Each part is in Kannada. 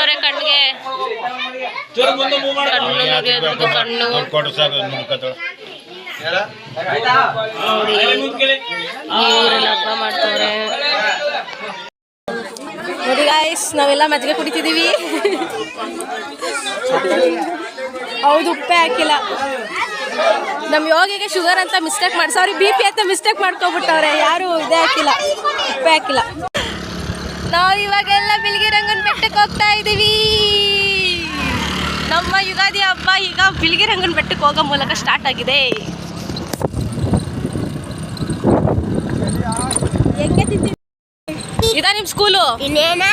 ಮಾಡ್ತವ್ರೆ ಕಣ್ಣಿಗೆ ಕಣ್ಣು ಇವರೆಲ್ಲ ಹಬ್ಬ ಮಾಡ್ತವ್ರೆ ನೋಡಿ ಗಾಯ್ಸ್. ನಾವೆಲ್ಲ ಮಜ್ಜಿಗೆ ಕುಡಿತಿದೀವಿ. ಹೌದು, ಉಪ್ಪೇ ಹಾಕಿಲ್ಲ. ನಮ್ಮ ಯೋಗಿಗೆ ಶುಗರ್ ಅಂತ ಮಿಸ್ಟೇಕ್ ಮಾಡಿ, ಸಾರಿ BP ಅಂತ ಮಿಸ್ಟೇಕ್ ಮಾಡ್ಕೊಬಿಟ್ಟವ್ರೆ. ಯಾರು ಇದೇ ಹಾಕಿಲ್ಲ, ಉಪ್ಪೇ ಹಾಕಿಲ್ಲ. ನಾವು ಇವಾಗೆಲ್ಲ ಬಿಳಿಗಿರಂಗನ ಬೆಟ್ಟಕ್ಕೆ ಹೋಗ್ತಾ ಇದ್ದೀವಿ. ನಮ್ಮ ಯುಗಾದಿ ಹಬ್ಬ ಈಗ ಬಿಳಿಗಿರಂಗನ ಬೆಟ್ಟಕ್ಕೆ ಹೋಗೋ ಮೂಲಕ ಸ್ಟಾರ್ಟ್ ಆಗಿದೆ. ಹೆಂಗೆ ತಿಂತೀವಿ? ಇದಾ ನಿಮ್ಮ ಸ್ಕೂಲು? ಇನ್ನೇನಾ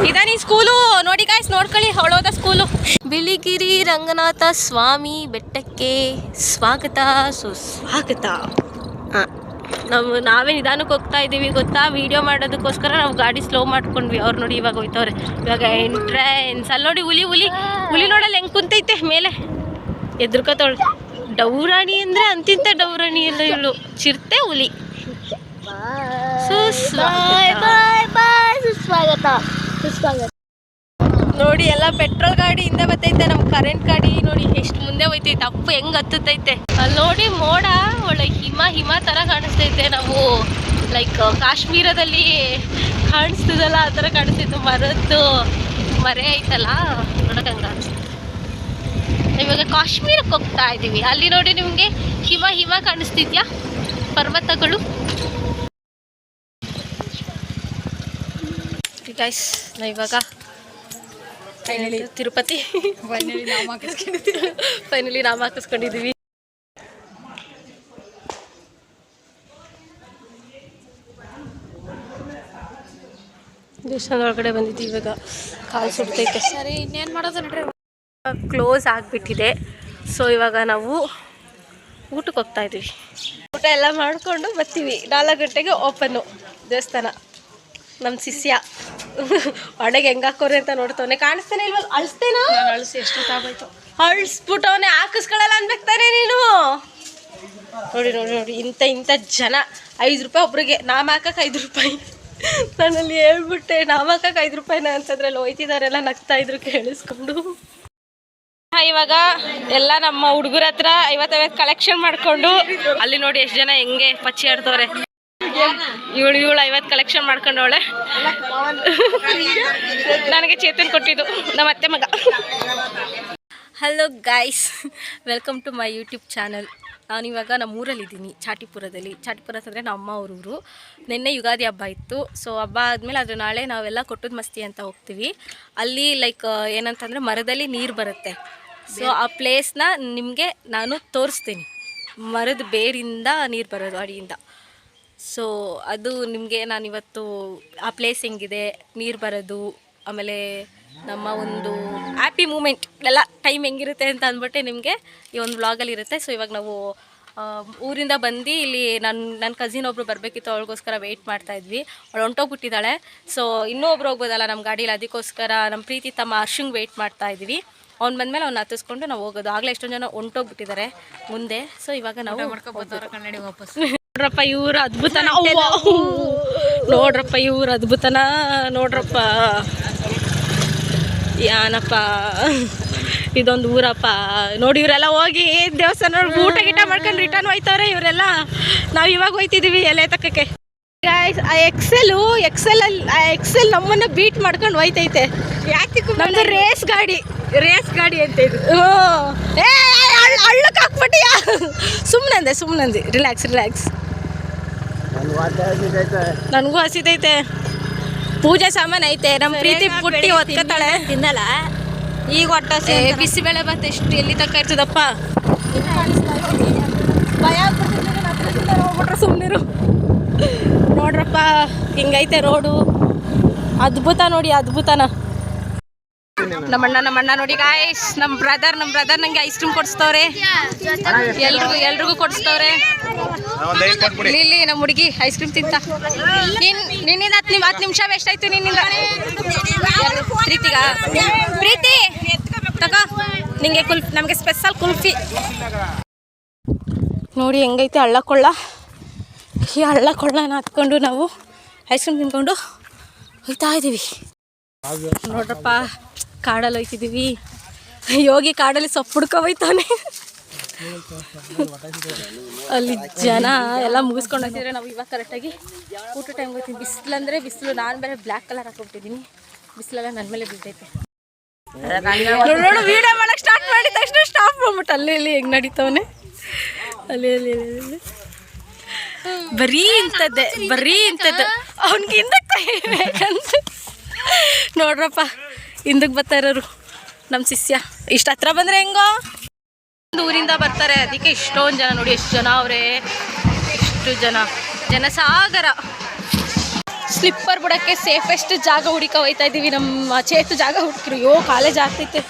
ಇದಾ ನಿಮ್ಮ ಸ್ಕೂಲು? ನೋಡಿ ಗಾಯ್ಸ್, ನೋಡ್ಕೊಳ್ಳಿ, ಅವಳೋದ ಸ್ಕೂಲು. ಬಿಳಿಗಿರಿ ರಂಗನಾಥ ಸ್ವಾಮಿ ಬೆಟ್ಟಕ್ಕೆ ಸ್ವಾಗತ ಸುಸ್ವಾಗತ. ನಾವೇ ನಿಧಾನಕ್ಕೆ ಹೋಗ್ತಾ ಇದ್ದೀವಿ ಗೊತ್ತಾ, ವಿಡಿಯೋ ಮಾಡೋದಕ್ಕೋಸ್ಕರ ನಾವು ಗಾಡಿ ಸ್ಲೋ ಮಾಡ್ಕೊಂಡ್ವಿ. ಅವ್ರು ನೋಡಿ ಇವಾಗ ಹೋಯ್ತವ್ರೆ. ಇವಾಗ ಎಂಟ್ರೆನ್ಸ್ ಅಲ್ಲಿ ನೋಡಿ ಹುಲಿ ನೋಡಲ್ಲ ಹೆಂಗೆ ಕುಂತೈತೆ ಮೇಲೆ, ಎದ್ರುಕೋತವಳು. ಡೌರಾಣಿ ಅಂದರೆ ಅಂತಿಂತ ಡೌರಾಣಿ ಎಲ್ಲ ಇವಳು, ಚಿರತೆ ಹುಲಿ. ಸುಸ್ವಾಗತ ನೋಡಿ. ಎಲ್ಲ ಪೆಟ್ರೋಲ್ ಗಾಡಿ ಹಿಂದೆ ಬರ್ತೈತೆ, ನಮ್ಮ ಕರೆಂಟ್ ಗಾಡಿ ನೋಡಿ ಎಷ್ಟು ಮುಂದೆ ಹೋಯ್ತೈತೆ. ಅಪ್ಪು ಹೆಂಗ್ ಹತ್ತೈತೆ ಅಲ್ಲಿ ನೋಡಿ. ಮೋಡ ಒಳ್ಳೆ ಹಿಮ ತರ ಕಾಣಿಸ್ತೈತೆ. ನಾವು ಲೈಕ್ ಕಾಶ್ಮೀರದಲ್ಲಿ ಕಾಣಿಸ್ತದಲ್ಲ ಆ ಥರ ಕಾಣಿಸ್ತೈತೆ. ಮರದ್ದು ಮರೆ ಐತಲ್ಲ, ನೋಡಕ್ ಹಂಗ ಕಾಣಿಸ್ತೈತೆ. ಇವಾಗ ಕಾಶ್ಮೀರಕ್ಕೆ ಹೋಗ್ತಾ ಇದ್ದೀವಿ. ಅಲ್ಲಿ ನೋಡಿ ನಿಮಗೆ ಹಿಮ ಕಾಣಿಸ್ತಿದ್ಯಾ, ಪರ್ವತಗಳು. ಗೈಸ್, ನಾವು ಇವಾಗ ತಿರುಪತಿ ಫೈನಲಿ ನಾಮ ಹಾಕಿಸ್ಕೊಂಡಿದ್ದೀವಿ. ದೇವಸ್ಥಾನದ ಒಳಗಡೆ ಬಂದಿದ್ದೀವಿ. ಇವಾಗ ಕಾಲು ಸುಡ್ತೈತೆ. ಸರಿ, ಇನ್ನೇನು ಮಾಡೋದು ನೋಡ್ರಿ. ಕ್ಲೋಸ್ ಆಗಿಬಿಟ್ಟಿದೆ. ಸೊ ಇವಾಗ ನಾವು ಊಟಕ್ಕೆ ಹೋಗ್ತಾ ಇದ್ದೀವಿ. ಊಟ ಎಲ್ಲ ಮಾಡಿಕೊಂಡು ಬರ್ತೀವಿ. 4 ಗಂಟೆಗೆ ಓಪನ್ನು ದೇವಸ್ಥಾನ. ನಮ್ಮ ಶಿಷ್ಯ ಒಳಗೆ ಹೆಂಗೆ ಹಾಕೋರಿ ಅಂತ ನೋಡ್ತವನೆ. ಕಾಣಿಸ್ತಾನೆ ಇಲ್ವಲ್ಲ? ಅಳಿಸ್ತೇನೋ? ಅಳಿಸಿ ಎಷ್ಟೊತ್ತಾಗೋಯ್ತು. ಅಳಿಸ್ಬಿಟ್ಟವನೆ. ಹಾಕಿಸ್ಕೊಳ್ಳಲ್ಲ ಅನ್ಬೇಕು ತಾನೆ ನೀನು? ನೋಡಿ ಇಂಥ ಜನ. 5 ರೂಪಾಯಿ ಒಬ್ರಿಗೆ. ನಾಮ ಹಾಕಕ್ಕೆ 5 ರೂಪಾಯಿ. ನಾನಲ್ಲಿ ಹೇಳ್ಬಿಟ್ಟೆ ನಾಮ ಹಾಕಕ್ಕೆ 5 ರೂಪಾಯಿನ ಅಂತಂದ್ರೆ ಅಲ್ಲಿ ಹೋಯ್ತಿದಾರೆಲ್ಲ ನಗ್ತಾ ಇದ್ರು ಕೇಳಿಸ್ಕೊಂಡು. ಇವಾಗ ಎಲ್ಲ ನಮ್ಮ ಹುಡುಗರ ಹತ್ರ 50 ಕಲೆಕ್ಷನ್ ಮಾಡ್ಕೊಂಡು, ಅಲ್ಲಿ ನೋಡಿ ಎಷ್ಟು ಜನ ಹೆಂಗೆ ಪಚ್ಚಿ ಆಡ್ತವ್ರೆ. ಇವಳು 50 ಕಲೆಕ್ಷನ್ ಮಾಡ್ಕೊಂಡವಳೆ. ನನಗೆ ಚೇತನ್ ಕೊಟ್ಟಿದ್ದು, ನಮ್ಮ ಅತ್ತೆ ಮಗ. Hello guys, welcome to my YouTube channel. ನಾನಿವಾಗ ನಮ್ಮೂರಲ್ಲಿದ್ದೀನಿ, ಚಾಟಿಪುರದಲ್ಲಿ. ಚಾಟಿಪುರ ಅಂತಂದರೆ ನಮ್ಮ ಅಮ್ಮ ಊರು. ನಿನ್ನೆ ಯುಗಾದಿ ಹಬ್ಬ ಇತ್ತು. ಸೊ ಹಬ್ಬ ಆದಮೇಲೆ ಅದ್ರ ನಾಳೆ ನಾವೆಲ್ಲ ಕೊಟ್ಟದ ಮಸ್ತಿ ಅಂತ ಹೋಗ್ತೀವಿ. ಅಲ್ಲಿ ಲೈಕ್ ಏನಂತಂದರೆ ಮರದಲ್ಲಿ ನೀರು ಬರುತ್ತೆ. ಸೊ ಆ ಪ್ಲೇಸ್ನ ನಿಮಗೆ ನಾನು ತೋರಿಸ್ತೀನಿ. ಮರದ ಬೇರಿಂದ ನೀರು ಬರೋದು, ಅಡಿಯಿಂದ. ಸೊ ಅದು ನಿಮಗೆ ನಾನಿವತ್ತು ಆ ಪ್ಲೇಸ್ ಹೆಂಗಿದೆ, ನೀರು ಬರೋದು, ಆಮೇಲೆ ನಮ್ಮ ಒಂದು ಹ್ಯಾಪಿ ಮೂಮೆಂಟ್ ಎಲ್ಲ ಟೈಮ್ ಹೆಂಗಿರುತ್ತೆ ಅಂತ ಅಂದ್ಬಿಟ್ಟು ನಿಮಗೆ ಈ ಒಂದು ವ್ಲಾಗಲ್ಲಿ ಇರುತ್ತೆ. ಸೊ ಇವಾಗ ನಾವು ಊರಿಂದ ಬಂದು ಇಲ್ಲಿ ನನ್ನ ಕಸಿನ್ ಒಬ್ಬರು ಬರಬೇಕಿತ್ತು, ಅವಳಿಗೋಸ್ಕರ ವೆಯ್ಟ್ ಮಾಡ್ತಾಯಿದ್ವಿ. ಅವಳು ಹೊಂಟೋಗ್ಬಿಟ್ಟಿದ್ದಾಳೆ. ಸೊ ಇನ್ನೂ ಒಬ್ರು ಹೋಗ್ಬೋದಲ್ಲ ನಮ್ಮ ಗಾಡೀಲಿ, ಅದಕ್ಕೋಸ್ಕರ ನಮ್ಮ ಪ್ರೀತಿ ತಮ್ಮ ಹರ್ಷಂಗೆ ವೆಯ್ಟ್ ಮಾಡ್ತಾಯಿದ್ವಿ. ಅವ್ನು ಬಂದಮೇಲೆ ಅವ್ನು ಹತ್ತಿಸ್ಕೊಂಡು ನಾವು ಹೋಗೋದು. ಆಗಲೇ ಎಷ್ಟೊಂದು ಜನ ಹೊಂಟೋಗ್ಬಿಟ್ಟಿದ್ದಾರೆ ಮುಂದೆ. ಸೊ ಇವಾಗ ನಾವು ಕನ್ನಡಿ ವಾಪಸ್. ನೋಡ್ರಪ್ಪ ಇವ್ರ ಅದ್ಭುತನ, ನೋಡ್ರಪ್ಪ ಇವ್ರ ಅದ್ಭುತನ, ನೋಡ್ರಪ್ಪ ಯಾನಪ್ಪ ಇದೊಂದು ಊರಪ್ಪ. ನೋಡಿ ಇವರೆಲ್ಲ ಹೋಗಿ ದೇವಸ್ಥಾನ ಊಟ ಗೀಟ ಮಾಡ್ಕೊಂಡು ರಿಟರ್ನ್ ಹೋಯ್ತವ್ರೆ ಇವರೆಲ್ಲ. ನಾವು ಇವಾಗ ಹೋಯ್ತಿದ್ದೀವಿ ಎಲೆ ತಕ್ಕಕ್ಕೆ. ಆ ಎಕ್ಸೆಲ್ ನಮ್ಮನ್ನ ಬೀಟ್ ಮಾಡ್ಕೊಂಡು ಹೋಯ್ತೈತೆ. ಯಾಕೆ ನಮ್ದು ರೇಸ್ ಗಾಡಿ ಅಂತ ಇದು. ಹಳ್ಳಕ್ಕೆ ಹಾಕ್ಬಿಟ್ಟಿಯ? ಸುಮ್ಮನಂದೆ ರಿಲ್ಯಾಕ್ಸ್. ನನಗೂ ಹಸಿದೈತೆ. ಪೂಜೆ ಸಾಮಾನು ಐತೆ. ನಮ್ಮ ಪ್ರೀತಿ ಪುಟ್ಟಿ ಒತ್ಕತ್ತಾಳೆ. ತಿನ್ನಲ್ಲ ಈಗ ಹೊಟ್ಟೆ. ಬಿಸಿಬೇಳೆ ಬಾತ್ ಎಷ್ಟು ಎಲ್ಲಿ ತಕ್ಕ ಇರ್ತದಪ್ಪ. ಭಯ ಹೋಗ್ಬಿಟ್ರೆ ಸುಮ್ಮನಿರು. ನೋಡ್ರಪ್ಪ ಹಿಂಗೈತೆ ರೋಡು. ಅದ್ಭುತ ನೋಡಿ, ಅದ್ಭುತನ. ನಮ್ಮಣ್ಣ ನೋಡಿ ಗಾಯ್ಸ್, ನಮ್ಮ ಬ್ರದರ್ ನಂಗೆ ಐಸ್ ಕ್ರೀಮ್ ಕೊಡಿಸ್ತವ್ರೆ. ಎಲ್ರಿಗೂ ಕೊಡಿಸ್ತವ್ರೆ. ಇಲ್ಲಿ ನಮ್ಮ ಹುಡುಗಿ ಐಸ್ ಕ್ರೀಮ್ ತಿಂತ. ನಿನ್ನಿಂದ 10 ನಿಮಿಷ ಎಷ್ಟಾಯ್ತು ನಿನ್ನಿಂದ? ಪ್ರೀತಿ ತಗೋ ನಿಂಗೆ ನಮಗೆ ಸ್ಪೆಷಲ್ ಕುಲ್ಫಿ. ನೋಡಿ ಹೆಂಗೈತೆ ಹಳ್ಳ ಕೊಳ್ಳ. ಈ ಹಳ್ಳ ಕೊಳ್ಳನ ಹತ್ಕೊಂಡು ನಾವು ಐಸ್ ಕ್ರೀಮ್ ತಿನ್ಕೊಂಡು ಹೋಗ್ತಾ ಇದ್ದೀವಿ. ನೋಡ್ರಪ್ಪ, ಕಾಡಲ್ಲಿ ಹೋಯ್ತಿದ್ದೀವಿ. ಯೋಗಿ ಕಾಡಲ್ಲಿ ಸೊಪ್ಪು ಹುಡ್ಕೊಯ್ತಾನೆ. ಅಲ್ಲಿ ಜನ ಎಲ್ಲ ಮುಗಿಸ್ಕೊಂಡು ಹೋಗ್ತಿದ್ರೆ ನಾವು ಇವಾಗ ಕರೆಕ್ಟಾಗಿ ಊಟ ಟೈಮ್ ಹೋಗ್ತೀವಿ. ಬಿಸಿಲಂದರೆ ಬಿಸಿಲು, ನಾನು ಬೇರೆ ಬ್ಲ್ಯಾಕ್ ಕಲರ್ ಹಾಕೊಬಿಟ್ಟಿದ್ದೀನಿ. ಬಿಸಿಲೆಲ್ಲ ನನ್ನ ಮೇಲೆ ಬಿದ್ದೈತೆ. ನೋಡು ವೀಡಿಯೋ ಮಾಡಕ್ಕೆ ಸ್ಟಾರ್ಟ್ ಮಾಡಿದ ತಕ್ಷಣ ಸ್ಟಾಪ್ ಮಾಡ್ಬಿಟ್ಟು ಅಲ್ಲಿ ಇಲ್ಲಿ ಹೆಂಗೆ ನಡೀತವನೆ. ಅಲ್ಲಿ ಬರೀ ಇಂಥದ್ದು ಅವ್ನಿಗೆ ಹಿಂದಕ್ಕೆ ಬೇಕಂತ. ನೋಡ್ರಪ್ಪ, ಹಿಂದಕ್ಕೆ ಬರ್ತಾ ಇರೋರು ನಮ್ಮ ಶಿಷ್ಯ. ಇಷ್ಟು ಹತ್ರ ಬಂದರೆ ಹೆಂಗೋ, ಒಂದು ಊರಿಂದ ಬರ್ತಾರೆ, ಅದಕ್ಕೆ ಇಷ್ಟೊಂದು ಜನ. ನೋಡಿ ಎಷ್ಟು ಜನ ಅವರೇ, ಇಷ್ಟು ಜನಸಾಗರ. ಸ್ಲಿಪ್ಪರ್ ಬಿಡೋಕ್ಕೆ ಸೇಫೆಸ್ಟ್ ಜಾಗ ಹುಡುಕ ಹೋಯ್ತಾ ಇದ್ದೀವಿ. ನಮ್ಮ ಚೇತು ಜಾಗ ಹುಡುಕಿರು. ಕಾಲೇಜ್ ಆಗ್ತೈತೆ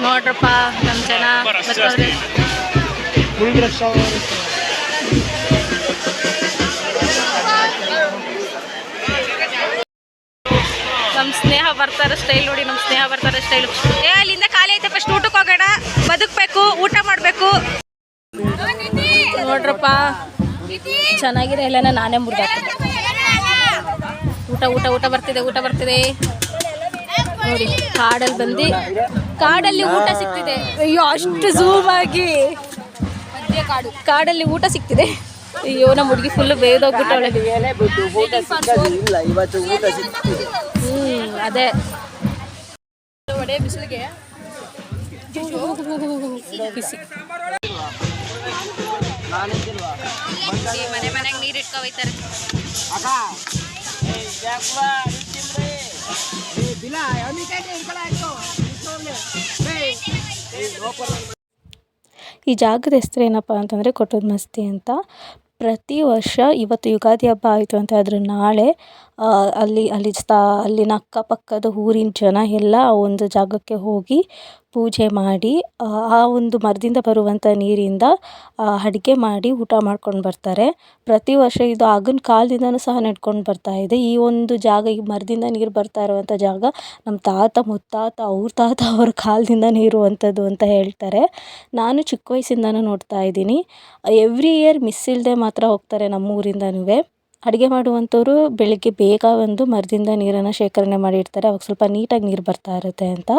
ನೋಡ್ರಪ್ಪ. ನಮ್ಮ ಜನ ಬರ್ತಾವ್ರೆ. ನಮ್ಮ ಸ್ನೇಹ ಬರ್ತಾರ ಸ್ಟೈಲ್ ನೋಡಿ. ನಮ್ಮ ಸ್ನೇಹ ಬರ್ತಾರ ಸ್ಟೈಲು. ಅಲ್ಲಿಂದ ಖಾಲಿ ಐತೆ, ಫಸ್ಟ್ ಊಟಕ್ಕೆ ಹೋಗೋಣ. ಬದುಕಬೇಕು, ಊಟ ಮಾಡಬೇಕು. ನೋಡ್ರಪ್ಪ, ಚೆನ್ನಾಗಿರೋ ಎಲ್ಲನ ನಾನೇ ಮುರಿದಾಕ್ತೀನಿ. ಊಟ ಬರ್ತಿದೆ ನೋಡಿ. ಕಾಡಲ್ಲಿ ಊಟ ಸಿಗ್ತಿದೆ. ಅಯ್ಯೋ, ಅಷ್ಟು ಝೂಮ್ ಆಗಿ ಕಾಡಲ್ಲಿ ಊಟ ಸಿಗ್ತಿದೆ. ಅಯ್ಯೋ, ನಮ್ಮ ಹುಡುಗಿ ಫುಲ್ಲು ಬೇಯ್ದೋಗ್ಬಿಟ್ಟವಳೆ. ಅದೇ ಒಡೆ ಬಿಸಿಲಿಗೆ ಬಿಸಿ. ಮನೆಗೆ ನೀರು ಇಟ್ಕೊ ಹೋಯ್ತಾರೆ. ಈ ಜಾಗದ ಹೆಸರು ಏನಪ್ಪ ಅಂತಂದರೆ ಕೊಟ್ಟದಮಸ್ತಿ ಅಂತ. ಪ್ರತಿ ವರ್ಷ ಇವತ್ತು ಯುಗಾದಿ ಹಬ್ಬ ಆಯಿತು ಅಂತ ಆದರೆ ನಾಳೆ ಅಲ್ಲಿನ ಅಕ್ಕಪಕ್ಕದ ಊರಿನ ಜನ ಎಲ್ಲ ಆ ಒಂದು ಜಾಗಕ್ಕೆ ಹೋಗಿ ಪೂಜೆ ಮಾಡಿ ಆ ಒಂದು ಮರದಿಂದ ಬರುವಂಥ ನೀರಿಂದ ಅಡುಗೆ ಮಾಡಿ ಊಟ ಮಾಡ್ಕೊಂಡು ಬರ್ತಾರೆ. ಪ್ರತಿ ವರ್ಷ ಇದು ಆಗಿನ ಕಾಲದಿಂದನೂ ಸಹ ನಡ್ಕೊಂಡು ಬರ್ತಾ ಇದೆ. ಈ ಒಂದು ಜಾಗ, ಈ ಮರದಿಂದ ನೀರು ಬರ್ತಾ ಇರುವಂಥ ಜಾಗ ನಮ್ಮ ತಾತ ಮುತ್ತಾತ ಅವ್ರ ಕಾಲದಿಂದನೇ ಇರುವಂಥದ್ದು ಅಂತ ಹೇಳ್ತಾರೆ. ನಾನು ಚಿಕ್ಕ ವಯಸ್ಸಿಂದನೂ ನೋಡ್ತಾ ಇದ್ದೀನಿ. ಎವ್ರಿ ಇಯರ್ ಮಿಸ್ ಇಲ್ಲದೆ ಮಾತ್ರ ಹೋಗ್ತಾರೆ ನಮ್ಮೂರಿಂದನೂ. ಅಡುಗೆ ಮಾಡುವಂಥವ್ರು ಬೆಳಗ್ಗೆ ಬೇಗ ಒಂದು ಮರದಿಂದ ನೀರನ್ನು ಶೇಖರಣೆ ಮಾಡಿರ್ತಾರೆ. ಅವಾಗ ಸ್ವಲ್ಪ ನೀಟಾಗಿ ನೀರು ಬರ್ತಾ ಇರುತ್ತೆ ಅಂತ.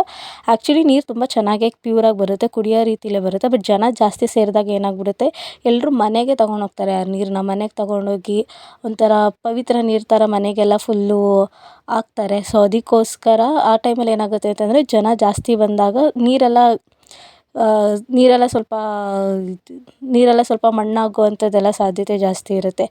ಆ್ಯಕ್ಚುಲಿ ನೀರು ತುಂಬ ಚೆನ್ನಾಗಿ ಪ್ಯೂರಾಗಿ ಬರುತ್ತೆ, ಕುಡಿಯೋ ರೀತಿಲೇ ಬರುತ್ತೆ. ಬಟ್ ಜನ ಜಾಸ್ತಿ ಸೇರಿದಾಗ ಏನಾಗ್ಬಿಡುತ್ತೆ, ಎಲ್ಲರೂ ಮನೆಗೆ ತೊಗೊಂಡೋಗ್ತಾರೆ ಆ ನೀರನ್ನ. ಮನೆಗೆ ತೊಗೊಂಡೋಗಿ ಒಂಥರ ಪವಿತ್ರ ನೀರು ಥರ ಮನೆಗೆಲ್ಲ ಫುಲ್ಲು ಹಾಕ್ತಾರೆ. ಸೊ ಅದಕ್ಕೋಸ್ಕರ ಆ ಟೈಮಲ್ಲಿ ಏನಾಗುತ್ತೆ ಅಂತಂದರೆ, ಜನ ಜಾಸ್ತಿ ಬಂದಾಗ ನೀರೆಲ್ಲ ಸ್ವಲ್ಪ ಮಣ್ಣಾಗುವಂಥದ್ದೆಲ್ಲ ಸಾಧ್ಯತೆ ಜಾಸ್ತಿ ಇರುತ್ತೆ.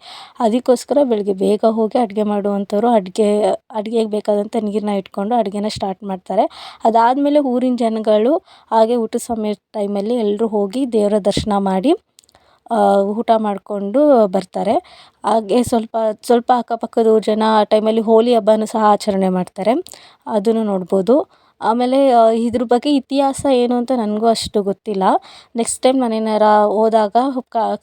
ಅದಕ್ಕೋಸ್ಕರ ಬೆಳಗ್ಗೆ ಬೇಗ ಹೋಗಿ ಅಡುಗೆ ಮಾಡುವಂಥವ್ರು ಅಡುಗೆಗೆ ಬೇಕಾದಂಥ ನೀರನ್ನ ಇಟ್ಕೊಂಡು ಅಡುಗೆನ ಸ್ಟಾರ್ಟ್ ಮಾಡ್ತಾರೆ. ಅದಾದಮೇಲೆ ಊರಿನ ಜನಗಳು ಹಾಗೆ ಊಟದ ಸಮಯದ ಟೈಮಲ್ಲಿ ಎಲ್ಲರೂ ಹೋಗಿ ದೇವರ ದರ್ಶನ ಮಾಡಿ ಊಟ ಮಾಡಿಕೊಂಡು ಬರ್ತಾರೆ. ಹಾಗೆ ಸ್ವಲ್ಪ ಅಕ್ಕಪಕ್ಕದ ಊರ ಜನ ಆ ಟೈಮಲ್ಲಿ ಹೋಳಿ ಹಬ್ಬನೂ ಸಹ ಆಚರಣೆ ಮಾಡ್ತಾರೆ. ಅದನ್ನು ನೋಡ್ಬೋದು. ಆಮೇಲೆ ಇದ್ರ ಬಗ್ಗೆ ಇತಿಹಾಸ ಏನು ಅಂತ ನನಗೂ ಅಷ್ಟು ಗೊತ್ತಿಲ್ಲ. ನೆಕ್ಸ್ಟ್ ಟೈಮ್ ನಾನು ಏನಾರ ಹೋದಾಗ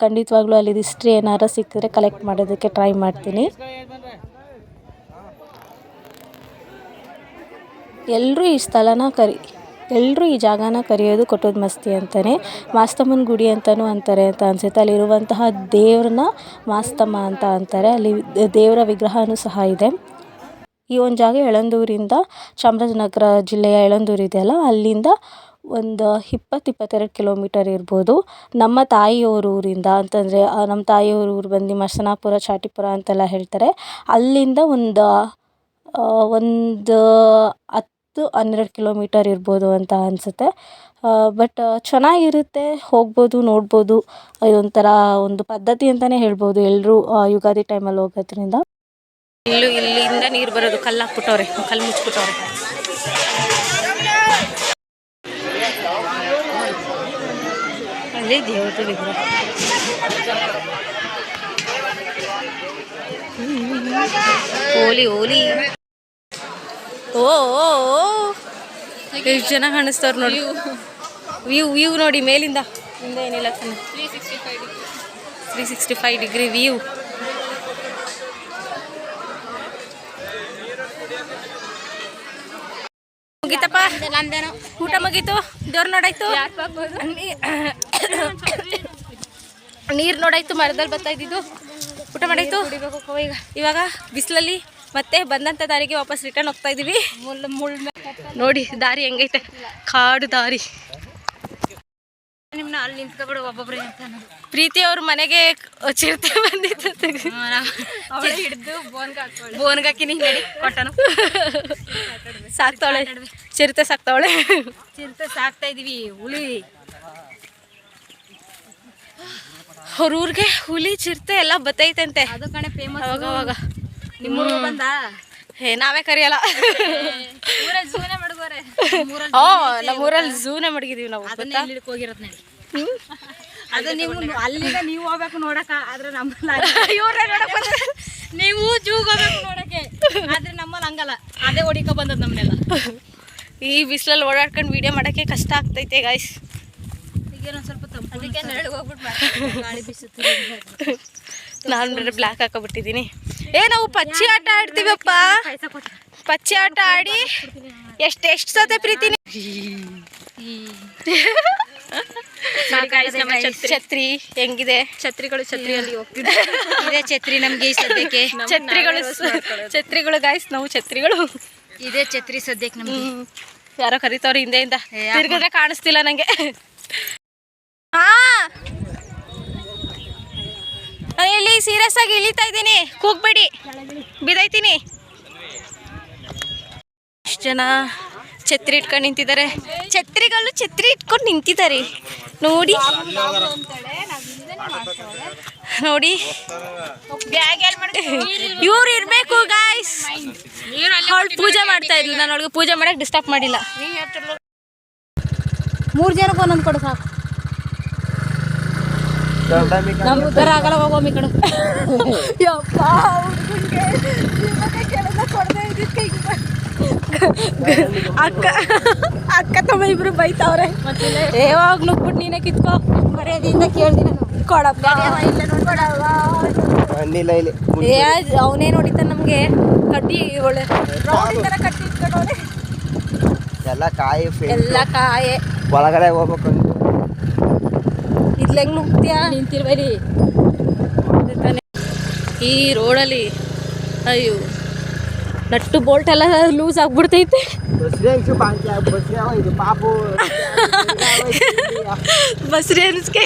ಖಂಡಿತವಾಗ್ಲೂ ಅಲ್ಲಿ ಹಿಸ್ಟ್ರಿ ಏನಾರ ಸಿಕ್ಕಿದ್ರೆ ಕಲೆಕ್ಟ್ ಮಾಡೋದಕ್ಕೆ ಟ್ರೈ ಮಾಡ್ತೀನಿ. ಎಲ್ಲರೂ ಈ ಜಾಗನ ಕರೆಯೋದು ಕೊಟ್ಟದಮಸ್ತಿ ಅಂತಲೇ. ಮಾಸ್ತಮ್ಮನ ಗುಡಿ ಅಂತಲೂ ಅಂತಾರೆ ಅಂತ ಅನಿಸುತ್ತೆ. ಅಲ್ಲಿರುವಂತಹ ದೇವ್ರನ್ನ ಮಾಸ್ತಮ್ಮ ಅಂತ ಅಂತಾರೆ. ಅಲ್ಲಿ ದೇವರ ವಿಗ್ರಹವೂ ಸಹ ಇದೆ. ಈ ಒಂದು ಜಾಗ ಯಳಂದೂರಿಂದ, ಚಾಮರಾಜನಗರ ಜಿಲ್ಲೆಯ ಯಳಂದೂರು ಇದೆಯಲ್ಲ, ಅಲ್ಲಿಂದ ಒಂದು 20-22 ಕಿಲೋಮೀಟರ್ ಇರ್ಬೋದು. ನಮ್ಮ ತಾಯಿಯವ್ರ ಊರಿಂದ ಅಂತಂದರೆ, ನಮ್ಮ ತಾಯಿಯವ್ರ ಊರು ಬಂದು ಮಸನಾಪುರ, ಚಾಟಿಪುರ ಅಂತೆಲ್ಲ ಹೇಳ್ತಾರೆ. ಅಲ್ಲಿಂದ ಒಂದು 10-12 ಕಿಲೋಮೀಟರ್ ಇರ್ಬೋದು ಅಂತ ಅನಿಸುತ್ತೆ. ಬಟ್ ಚೆನ್ನಾಗಿರುತ್ತೆ, ಹೋಗ್ಬೋದು, ನೋಡ್ಬೋದು. ಇದೊಂಥರ ಒಂದು ಪದ್ಧತಿ ಅಂತಲೇ ಹೇಳ್ಬೋದು ಎಲ್ಲರೂ ಯುಗಾದಿ ಟೈಮಲ್ಲಿ ಹೋಗೋದ್ರಿಂದ. ಇಲ್ಲಿಂದ ನೀರು ಬರೋದು. ಕಲ್ಲು ಹಾಕ್ಬಿಟ್ಟವ್ರೆ, ಕಲ್ಲು ಮುಚ್ಬಿಟ್ಟವ್ರೆ. ಅಲ್ಲಿ ದೇವತೆ ವಿಗ್ರಹ. ಓಲಿ ಓ ಎಷ್ಟು ಜನ ಕಾಣಿಸ್ತವ್ರು ನೋಡಿ. ವ್ಯೂ ನೋಡಿ ಮೇಲಿಂದ. ಹಿಂದೆ ಏನಿಲ್ಲ, 365 ಡಿಗ್ರಿ ವ್ಯೂ. ಮುಗೀತಪ್ಪ, ಊಟ ಮುಗೀತು, ದೇವ್ರು ನೋಡಾಯ್ತು, ನೀರು ನೋಡಾಯ್ತು, ಮರದಲ್ಲಿ ಬರ್ತಾ ಇದ್ದಿದ್ದು, ಊಟ ಮಾಡಾಯ್ತು. ಇವಾಗ ಬಿಸಿಲಲ್ಲಿ ಮತ್ತೆ ಬಂದಂಥ ದಾರಿಗೆ ವಾಪಸ್ ರಿಟರ್ನ್ ಹೋಗ್ತಾ ಇದೀವಿ. ನೋಡಿ ದಾರಿ ಹೆಂಗೈತೆ, ಕಾಡು ದಾರಿ. ನಿಮ್ನ ಅಲ್ಲಿ ನಿಂತ್ಕೊಬಿಡು ಒಬ್ಬೊಬ್ರೆ ಅಂತ. ಪ್ರೀತಿ ಅವ್ರ ಮನೆಗೆ ಚಿರತೆ ಬಂದಿತ್ತು, ಹಿಡಿದು ಬೋನ್ಗಾಕಿನಿ ನಡಿ ಕೊಟ್ಟನು. ಸಾಕ್ತಾವಳೆ ಚಿರತೆ, ಸಾಕ್ತಾವಳೆ ಚಿರತೆ ಸಾಕ್ತಾ ಇದೀವಿ. ಹುಲಿ ಅವ್ರ ಊರಿಗೆ ಹುಲಿ ಚಿರತೆ ಎಲ್ಲ ಬತ್ತೈತಂತೆ. ಅದು ಕಣೆ ಫೇಮಸ್. ಅವಾಗ ನಿಮ್ಮೂರು ಬಂದ ನಾವೇ ಕರಿಯಲ್ಲ. ಊರಲ್ಲಿ ಝೂನೇ ಮಡಗೋರೆ. ನಮ್ಮೂರಲ್ಲಿ ಝೂನೇ ಮಡಗಿದೀವಿ ನಾವು. ಹೋಗಿರೋದ್ ನಡಿ. ಅದು ನೀವು ಅಲ್ಲಿಂದ ನೀವು ಹೋಗ್ಬೇಕು ನೋಡಕ, ಆದ್ರೆ ನಮ್ಮಲ್ಲ ನೀವು ಜೂಗ್ ಹೋಗ್ಬೇಕು ನೋಡಕ್ಕೆ, ಆದ್ರೆ ನಮ್ಮಲ್ಲಿ ಹಂಗಲ್ಲ. ಅದೇ ಹೊಡಿಕೊ ಬಂದದ್ ನಮ್ಮನ್ನೆಲ್ಲ. ಈ ಬಿಸಿಲಲ್ಲಿ ಓಡಾಡ್ಕೊಂಡು ವಿಡಿಯೋ ಮಾಡೋಕ್ಕೆ ಕಷ್ಟ ಆಗ್ತೈತೆ ಗಾಯ್ಸ್. ಈಗೇನೊಂದು ಸ್ವಲ್ಪ ತಂಪು, ಅದಕ್ಕೆ ನೆರಳಿಗೆ ಹೋಗ್ಬಿಟ್ಟು ಗಾಳಿ ಬೀಸುತ್ತೆ. ನಾನು ಬ್ಲ್ಯಾಕ್ ಹಾಕೋಬಿಟ್ಟಿದ್ದೀನಿ. ನಾವು ಪಚ್ಚಿ ಆಟ ಆಡ್ತೀವಪ್ಪ. ಪಚ್ಚಿ ಆಟ ಆಡಿ ಎಷ್ಟು ಸತೆ ಪ್ರೀತಿನಿ. ಛತ್ರಿ ಹೆಂಗಿದೆ? ಛತ್ರಿಯಲ್ಲಿ ಹೋಗ್ತಿದ್ದೆ. ಇದೇ ಛತ್ರಿ ನಮ್ಗೆ ಈ ಸದ್ಯಕ್ಕೆ. ಛತ್ರಿಗಳು ಗಾಯ್ಸ್, ನಾವು ಛತ್ರಿಗಳು. ಇದೇ ಛತ್ರಿ ಸದ್ಯಕ್ಕೆ ನಮ್ಗೆ. ಯಾರೋ ಕರಿತವ್ರು ಹಿಂದೆಯಿಂದ, ತಿರ್ಗಿದ್ರೆ ಕಾಣಿಸ್ತಿಲ್ಲ ನಂಗೆ. ಇಲ್ಲಿ ಸೀರಿಯಸ್ ಆಗಿ ಇಳಿತಾ ಇದ್ದೀನಿ, ಕೂಗ್ಬೇಡಿ, ಬಿದೈತೀನಿ. ಇಷ್ಟು ಜನ ಛತ್ರಿ ಇಟ್ಕೊಂಡು ನಿಂತಿದ್ದಾರೆ. ಛತ್ರಿಗಳು ಛತ್ರಿ ಇಟ್ಕೊಂಡು ನಿಂತಿದ್ದಾರೆ ನೋಡಿ. ನೋಡಿ ಇವ್ರು ಇರ್ಬೇಕು ಗಾಯ್ಸ್. ಅವಳು ಪೂಜೆ ಮಾಡ್ತಾ ಇದ್ಲು, ನಾನು ಅವಳಿಗೆ ಪೂಜೆ ಮಾಡಕ್ಕೆ ಡಿಸ್ಟರ್ಬ್ ಮಾಡಿಲ್ಲ. 3 ಜನಕ್ಕೆ ಒಂದೊಂದು ಕೊಡು ಸಾಕು. ನಮ್ಮ ಉದ್ದಾರ ಆಗಲ್ಲ, ಹೋಗೋಮಿ ಕಡೆ. ಅಕ್ಕ ತಮ್ಮ ಇಬ್ರು ಬೈತಾವ್ರೆ. ಯಾವಾಗ ನುಗ್ಬಿಟ್ಟು ನೀನೇ ಕಿತ್ಕೋ. ಮರ್ಯಾದೆಯಿಂದ ಕೇಳ್ದಿನ ಕೊಡಪ್ಪ. ಅವನೇ ನೋಡಿತಾನೆ ನಮ್ಗೆ. ಕಡ್ಡಿ ಒಳ್ಳೆ ಕಟ್ಟಿ ಇಟ್ಕೊಂಡವ್ರೆ. ಎಲ್ಲ ಕಾಯೆ ಒಳಗಡೆ ಹೋಗ್ಬೇಕು. ಇದ್ಲ ಹೆಂಗ್ ನುಗ್ತೀಯಾ? ನಿಂತಿರ್ಬೇಡಿ ಈ ರೋಡಲ್ಲಿ. ಅಯ್ಯೋ, ನಟ್ಟು ಬೋಲ್ಟ್ ಎಲ್ಲ ಲೂಸ್ ಆಗ್ಬಿಡ್ತೈತೆ. ಬಸ್ರಿ ಅನ್ಸ್ಕೆ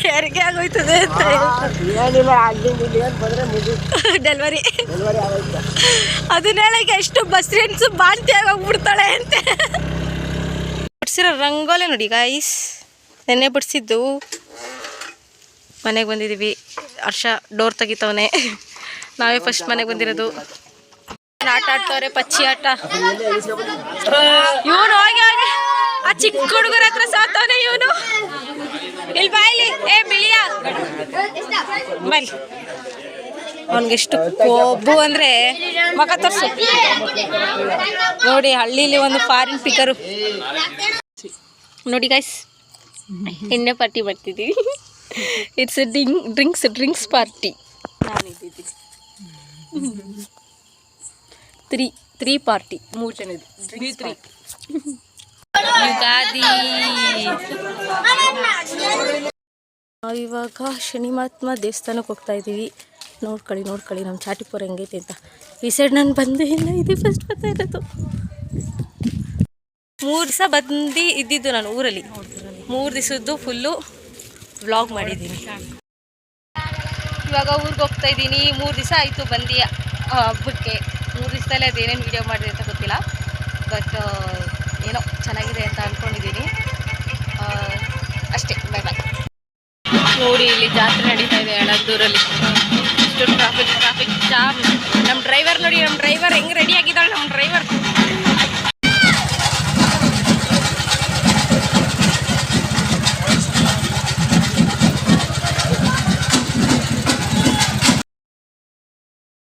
ಹೆರಿಗೆ ಆಗೋಯ್ತದೆ ಅಂತ ಡೆಲಿವರಿ. ಅದನ್ನ ಹೇಳಕ್ಕೆ ಎಷ್ಟು ಬಸ್ರಿ ಅನ್ಸು ಬಾಂತಿ ಆಗೋಗ್ಬಿಡ್ತಾಳೆ ಅಂತ. ಬಿಡ್ಸಿರೋ ರಂಗೋಲೆ ನೋಡಿ ಗಾಯ್ಸ್, ನೆನ್ನೆ ಬಿಡಿಸಿದ್ದು. ಮನೆಗೆ ಬಂದಿದ್ದೀವಿ. ಹರ್ಷ ಡೋರ್ ತೆಗಿತವನೆ. ನಾವೇ ಫಸ್ಟ್ ಮನೆಗೆ ಬಂದಿರೋದು. ಆಟ ಆಡ್ತವ್ರೆ, ಪಚ್ಚಿ ಆಟ. ಇವನು ಹೋಗಿ ಆ ಚಿಕ್ಕ ಹುಡುಗರ ಹತ್ರ ಸಾತವನೆ ಇವನು. ಇಲ್ಲಿ ಬಾಯ್ಲಿ, ಬಿಳಿಯ ಬಾಯ್. ಅವನಿಗೆಷ್ಟು ಕೊಬ್ಬು ಅಂದ್ರೆ ಮಗ ತೋರ್ಸು ನೋಡಿ. ಹಳ್ಳಿಲಿ ಒಂದು ಫಾರಿನ್ ಪಿಕರು ನೋಡಿ ಗಾಯ್ಸ್. ಎಣ್ಣೆ ಪಾರ್ಟಿ ಮಾಡ್ತಿದ್ದೀವಿ. It's drinks party. ನಾನಿದ್ದೀನಿ 3 ಪಾರ್ಟಿ, 3 ಜನದ್ದು ಯುಗಾದಿ. ಇವಾಗ ಶನಿ ಮಹಾತ್ಮ ದೇವಸ್ಥಾನಕ್ಕೆ ಹೋಗ್ತಾ ಇದ್ದೀವಿ. ನೋಡ್ಕೊಳ್ಳಿ ನಮ್ಮ ಚಾಟಿಪುರ ಹೆಂಗೈತೆ ಅಂತ. ಈ ಸೈಡ್ ನಾನು ಬಂದೇ ಇಲ್ಲ, ಇದು ಫಸ್ಟ್ ಬರ್ತಾ ಇರೋದು. 3 ದಿವಸ ಬಂದು ಇದ್ದಿದ್ದು ನಾನು ಊರಲ್ಲಿ. 3 ದಿವಸದ್ದು ಫುಲ್ಲು ವ್ಲಾಗ್ ಮಾಡಿದ್ದೀನಿ. ಇವಾಗ ಊರಿಗೆ ಹೋಗ್ತಾ ಇದ್ದೀನಿ. 3 ದಿವಸ ಆಯಿತು ಬಂದು ಹಬ್ಬಕ್ಕೆ. 3 ದಿವಸದಲ್ಲೇ ಅದೇನೇನು ವೀಡಿಯೋ ಮಾಡಿದೆ ಅಂತ ಗೊತ್ತಿಲ್ಲ, ಬಟ್ ಏನೋ ಚೆನ್ನಾಗಿದೆ ಅಂತ ಅಂದ್ಕೊಂಡಿದ್ದೀನಿ ಅಷ್ಟೇ. Bye bye. ನೋಡಿ ಇಲ್ಲಿ ಜಾತ್ರೆ ನಡೀತಾ ಇದೆ ಯಳಂದೂರಲ್ಲಿ. ಇಷ್ಟು ಟ್ರಾಫಿಕ್ ಜಾಮ್. ನಮ್ಮ ಡ್ರೈವರ್ ನೋಡಿ, ನಮ್ಮ ಡ್ರೈವರ್ ಹೆಂಗೆ ರೆಡಿ ಆಗಿದ್ದಾಳೆ. ನಮ್ಮ ಡ್ರೈವರ್